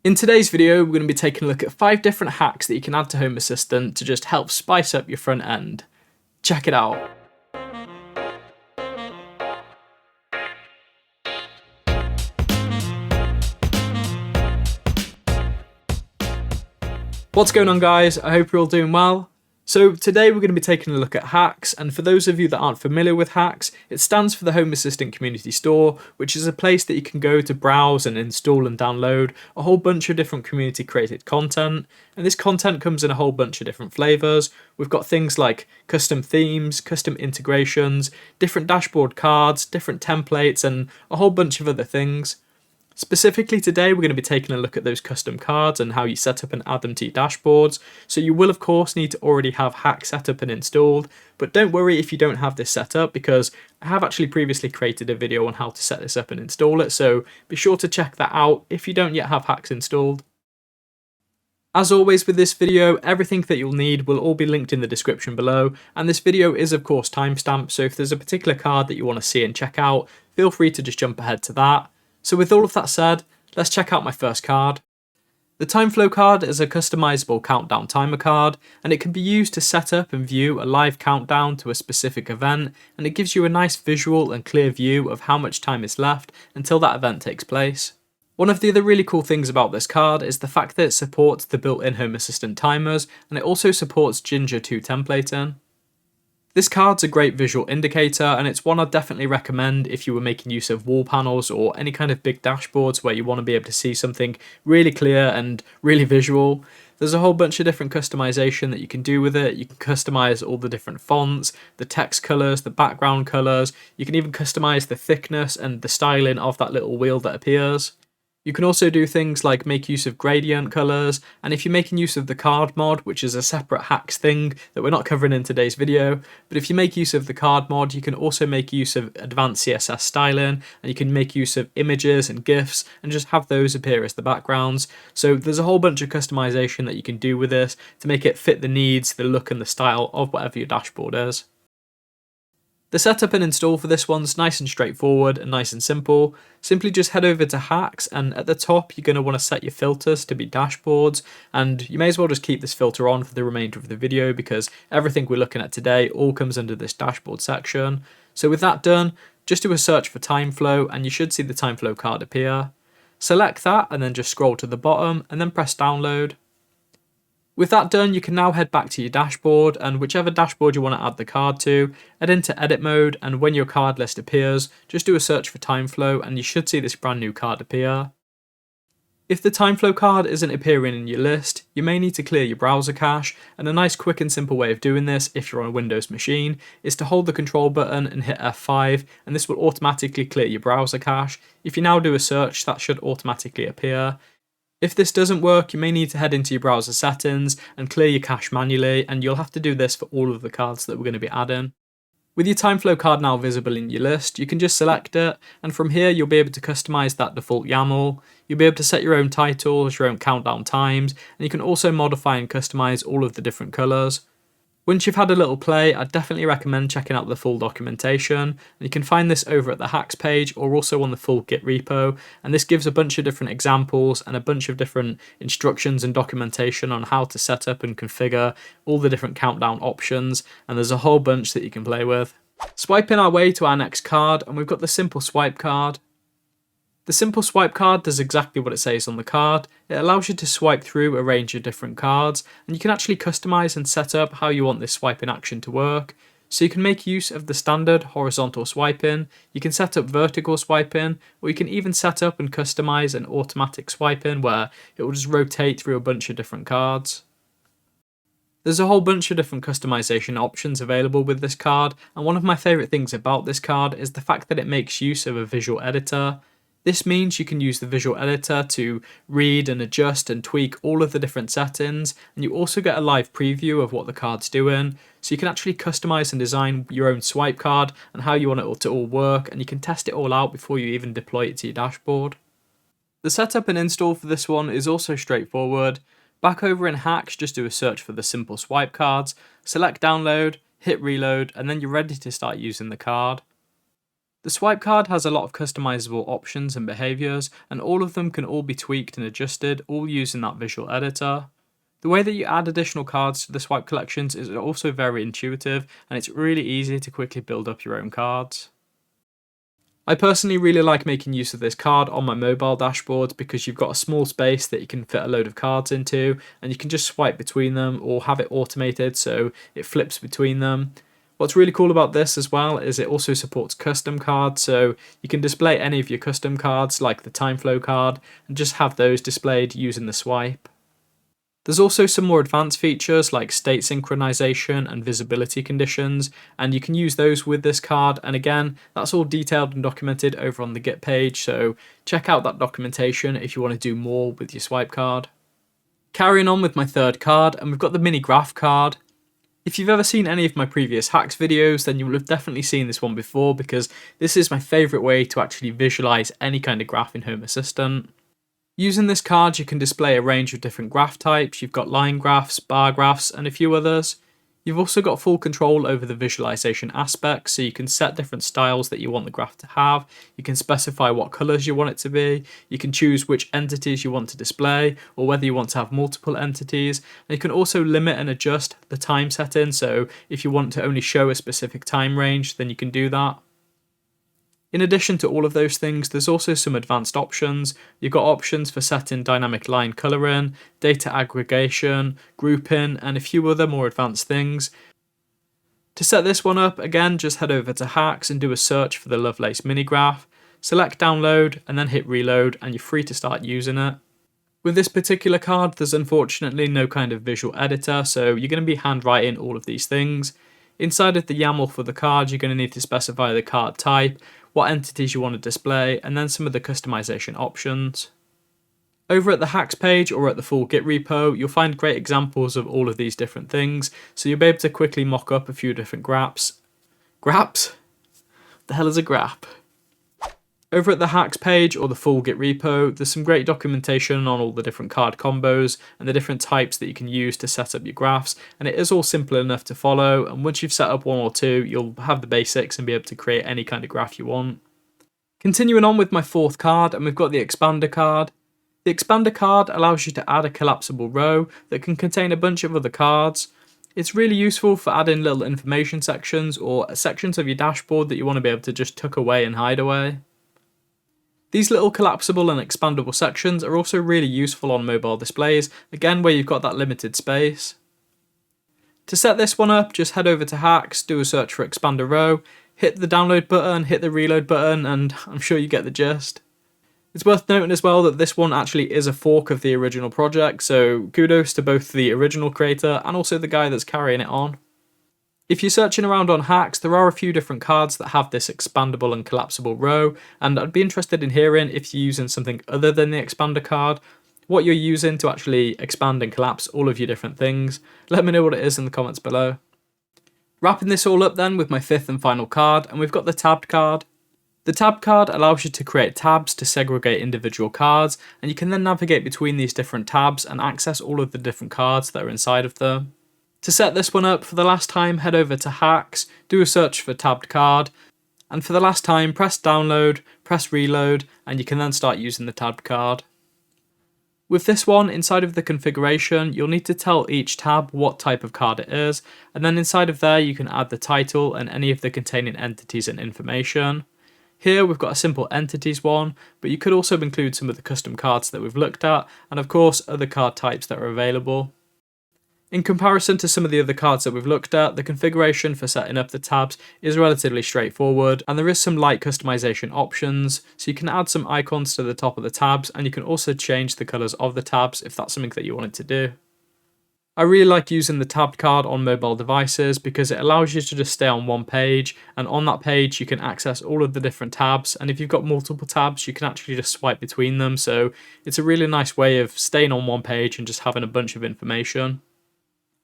In today's video, we're going to be taking a look at 5 different hacks that you can add to Home Assistant to just help spice up your front end. Check it out. What's going on, guys? I hope you're all doing well. So today we're going to be taking a look at HACS, and for those of you that aren't familiar with HACS, it stands for the Home Assistant Community Store, which is a place that you can go to browse and install and download a whole bunch of different community created content, and this content comes in a whole bunch of different flavours. We've got things like custom themes, custom integrations, different dashboard cards, different templates, and a whole bunch of other things. Specifically today, we're going to be taking a look at those custom cards and how you set up and add them to your dashboards. So you will of course need to already have HACS set up and installed, but don't worry if you don't have this set up, because I have actually previously created a video on how to set this up and install it, so be sure to check that out if you don't yet have HACS installed. As always with this video, everything that you'll need will all be linked in the description below, and this video is of course timestamped, so if there's a particular card that you want to see and check out, feel free to just jump ahead to that. So with all of that said, let's check out my first card. The TimeFlow card is a customizable countdown timer card, and it can be used to set up and view a live countdown to a specific event, and it gives you a nice visual and clear view of how much time is left until that event takes place. One of the other really cool things about this card is the fact that it supports the built-in Home Assistant timers, and it also supports Ginger 2 templating. This card's a great visual indicator, and it's one I'd definitely recommend if you were making use of wall panels or any kind of big dashboards where you want to be able to see something really clear and really visual. There's a whole bunch of different customization that you can do with it. You can customize all the different fonts, the text colors, the background colors. You can even customize the thickness and the styling of that little wheel that appears. You can also do things like make use of gradient colors, and if you're making use of the card mod, which is a separate HACS thing that we're not covering in today's video, but if you make use of the card mod, you can also make use of advanced CSS styling, and you can make use of images and GIFs and just have those appear as the backgrounds. So there's a whole bunch of customization that you can do with this to make it fit the needs, the look and the style of whatever your dashboard is. The setup and install for this one's nice and straightforward and nice and simple. Simply just head over to HACS, and at the top you're going to want to set your filters to be dashboards, and you may as well just keep this filter on for the remainder of the video because everything we're looking at today all comes under this dashboard section. So with that done, just do a search for TimeFlow and you should see the TimeFlow card appear. Select that and then just scroll to the bottom and then press download. With that done, you can now head back to your dashboard, and whichever dashboard you want to add the card to, head into edit mode, and when your card list appears, just do a search for TimeFlow and you should see this brand new card appear. If the TimeFlow card isn't appearing in your list, you may need to clear your browser cache, and a nice quick and simple way of doing this if you're on a Windows machine is to hold the control button and hit F5, and this will automatically clear your browser cache. If you now do a search, that should automatically appear. If this doesn't work, you may need to head into your browser settings and clear your cache manually, and you'll have to do this for all of the cards that we're going to be adding. With your TimeFlow card now visible in your list, you can just select it, and from here you'll be able to customize that default YAML. You'll be able to set your own titles, your own countdown times, and you can also modify and customize all of the different colors. Once you've had a little play, I'd definitely recommend checking out the full documentation, and you can find this over at the HACS page or also on the full Git repo, and this gives a bunch of different examples and a bunch of different instructions and documentation on how to set up and configure all the different countdown options, and there's a whole bunch that you can play with. Swiping our way to our next card, and we've got the Simple Swipe card. The Simple Swipe card does exactly what it says on the card. It allows you to swipe through a range of different cards, and you can actually customize and set up how you want this swiping action to work. So you can make use of the standard horizontal swiping, you can set up vertical swiping, or you can even set up and customize an automatic swiping where it will just rotate through a bunch of different cards. There's a whole bunch of different customization options available with this card, and one of my favorite things about this card is the fact that it makes use of a visual editor. This means you can use the visual editor to read and adjust and tweak all of the different settings, and you also get a live preview of what the card's doing, so you can actually customize and design your own swipe card and how you want it to all work, and you can test it all out before you even deploy it to your dashboard. The setup and install for this one is also straightforward. Back over in HACS, just do a search for the Simple Swipe cards, select download, hit reload, and then you're ready to start using the card. The swipe card has a lot of customizable options and behaviors, and all of them can all be tweaked and adjusted, all using that visual editor. The way that you add additional cards to the swipe collections is also very intuitive, and it's really easy to quickly build up your own cards. I personally really like making use of this card on my mobile dashboard because you've got a small space that you can fit a load of cards into, and you can just swipe between them or have it automated so it flips between them. What's really cool about this as well is it also supports custom cards, so you can display any of your custom cards like the time flow card and just have those displayed using the swipe. There's also some more advanced features like state synchronization and visibility conditions, and you can use those with this card, and again, that's all detailed and documented over on the Git page, so check out that documentation if you want to do more with your swipe card. Carrying on with my third card, and we've got the mini graph card. If you've ever seen any of my previous HACS videos, then you will have definitely seen this one before because this is my favourite way to actually visualize any kind of graph in HomeAssistant. Using this card, you can display a range of different graph types. You've got line graphs, bar graphs, and a few others. You've also got full control over the visualization aspects, so you can set different styles that you want the graph to have. You can specify what colors you want it to be. You can choose which entities you want to display, or whether you want to have multiple entities. And you can also limit and adjust the time setting, so if you want to only show a specific time range, then you can do that. In addition to all of those things, there's also some advanced options. You've got options for setting dynamic line coloring, data aggregation, grouping, and a few other more advanced things. To set this one up, again, just head over to HACS and do a search for the Lovelace mini graph. Select download and then hit reload, and you're free to start using it. With this particular card, there's unfortunately no kind of visual editor, so you're going to be handwriting all of these things. Inside of the YAML for the card, you're going to need to specify the card type, what entities you want to display, and then some of the customization options. Over at the HACS page or at the full Git repo, you'll find great examples of all of these different things, so you'll be able to quickly mock up a few different graphs. Graphs? The hell is a graph? Over at the HACS page or the full Git repo, there's some great documentation on all the different card combos and the different types that you can use to set up your graphs, and it is all simple enough to follow, and once you've set up one or two, you'll have the basics and be able to create any kind of graph you want. Continuing on with my fourth card, and we've got the expander card. The expander card allows you to add a collapsible row that can contain a bunch of other cards. It's really useful for adding little information sections or sections of your dashboard that you want to be able to just tuck away and hide away. These little collapsible and expandable sections are also really useful on mobile displays, again where you've got that limited space. To set this one up, just head over to HACS, do a search for expander row, hit the download button, hit the reload button, and I'm sure you get the gist. It's worth noting as well that this one actually is a fork of the original project, so kudos to both the original creator and also the guy that's carrying it on. If you're searching around on HACS, there are a few different cards that have this expandable and collapsible row, and I'd be interested in hearing if you're using something other than the expander card, what you're using to actually expand and collapse all of your different things. Let me know what it is in the comments below. Wrapping this all up then with my fifth and final card, and we've got the tabbed card. The tab card allows you to create tabs to segregate individual cards, and you can then navigate between these different tabs and access all of the different cards that are inside of them. To set this one up for the last time, head over to HACS, do a search for tabbed card, and for the last time, press download, press reload, and you can then start using the tabbed card. With this one, inside of the configuration, you'll need to tell each tab what type of card it is, and then inside of there you can add the title and any of the containing entities and information. Here we've got a simple entities one, but you could also include some of the custom cards that we've looked at, and of course other card types that are available. In comparison to some of the other cards that we've looked at, the configuration for setting up the tabs is relatively straightforward, and there is some light customization options, so you can add some icons to the top of the tabs, and you can also change the colours of the tabs if that's something that you wanted to do. I really like using the tabbed card on mobile devices because it allows you to just stay on one page, and on that page you can access all of the different tabs, and if you've got multiple tabs you can actually just swipe between them, so it's a really nice way of staying on one page and just having a bunch of information.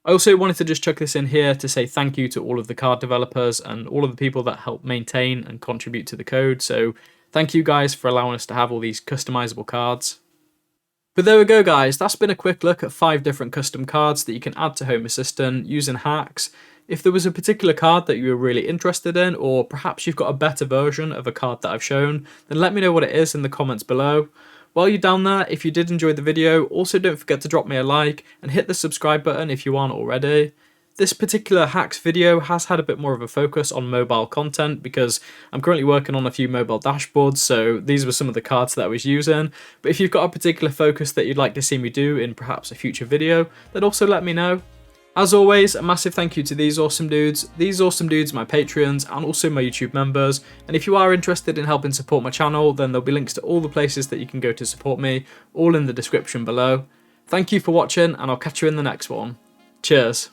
I also wanted to just chuck this in here to say thank you to all of the card developers and all of the people that help maintain and contribute to the code, so thank you guys for allowing us to have all these customizable cards. But there we go guys, that's been a quick look at 5 different custom cards that you can add to Home Assistant using HACS. If there was a particular card that you were really interested in, or perhaps you've got a better version of a card that I've shown, then let me know what it is in the comments below. While you're down there, if you did enjoy the video, also don't forget to drop me a like and hit the subscribe button if you aren't already. This particular HACS video has had a bit more of a focus on mobile content because I'm currently working on a few mobile dashboards, so these were some of the cards that I was using. But if you've got a particular focus that you'd like to see me do in perhaps a future video, then also let me know. As always, a massive thank you to these awesome dudes, my Patreons, and also my YouTube members. And if you are interested in helping support my channel, then there'll be links to all the places that you can go to support me, all in the description below. Thank you for watching, and I'll catch you in the next one. Cheers.